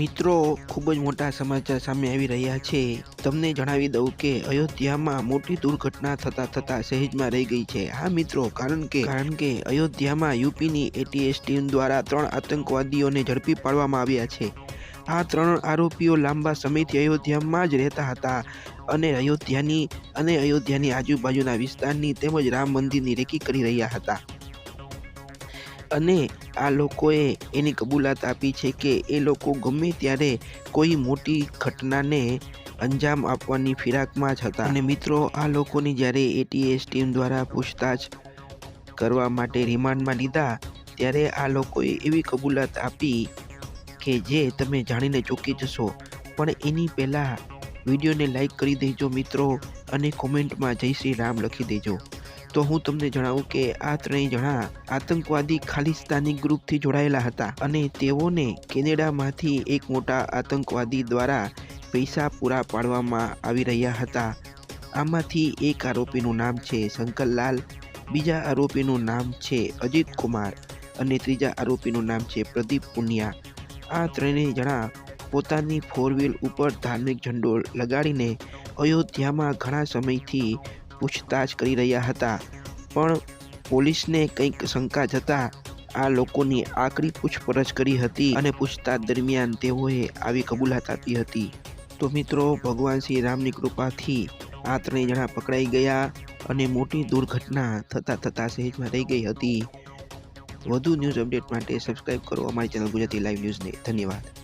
મિત્રો, ખૂબ જ મોટા સમાચાર સામે આવી રહ્યા છે। તમને જણાવી દઉં કે અયોધ્યામાં મોટી દુર્ઘટના થતાં સહેજમાં રહી ગઈ છે। હા મિત્રો, કારણ કે અયોધ્યામાં યુપીની એટીએસ ટીમ દ્વારા 3 આતંકવાદીઓને ઝડપી પાડવામાં આવ્યા છે। આ 3 આરોપીઓ લાંબા સમયથી અયોધ્યામાં જ રહેતા હતા અને અયોધ્યાની આજુબાજુના વિસ્તારની તેમજ રામ મંદિરની રેકી કરી રહ્યા હતા। અને આ લોકોએ એની કબૂલાત આપી છે કે એ લોકો ગમે ત્યારે કોઈ મોટી ઘટનાને અંજામ આપવાની ફિરાકમાં જ હતા। અને મિત્રો, આ લોકોની જ્યારે એટીએસ ટીમ દ્વારા પૂછતાછ કરવા માટે રિમાન્ડમાં લીધા ત્યારે આ લોકોએ એવી કબૂલાત આપી કે જે તમે જાણીને ચોંકી જશો। પણ એની પહેલાં વિડીયોને લાઈક કરી દેજો મિત્રો, અને કોમેન્ટમાં જય શ્રી રામ લખી દેજો। તો હું તમને જણાવું કે આ 3 જણા આતંકવાદી ખાલિસ્તાની ગ્રુપથી જોડાયેલા હતા અને તેઓને કેનેડામાંથી એક મોટા આતંકવાદી દ્વારા પૈસા પૂરા પાડવામાં આવી રહ્યા હતા। આમાંથી એક આરોપીનું નામ છે શંકરલાલ, બીજા આરોપીનું નામ છે અજીત કુમાર અને ત્રીજા આરોપીનું નામ છે પ્રદીપ પુનિયા। આ 3 જણા પોતાની 4 વ્હીલ ઉપર ધાર્મિક ઝંડો લગાડીને અયોધ્યામાં ઘણા સમયથી પૂછતાછ કરી રહ્યા હતા, પણ પોલીસને કંઈક શંકા જતાં આ લોકોની આકરી પૂછપરછ કરી હતી અને પૂછતાછ દરમિયાન તેઓએ આવી કબૂલાત આપી હતી। તો મિત્રો, ભગવાન શ્રી રામની કૃપાથી આ 3 જણા પકડાઈ ગયા અને મોટી દુર્ઘટના થતાં સહેજમાં રહી ગઈ હતી। વધુ ન્યૂઝ અપડેટ માટે સબસ્ક્રાઈબ કરો અમારી ચેનલ ગુજરાતી લાઈવ ન્યૂઝને। ધન્યવાદ।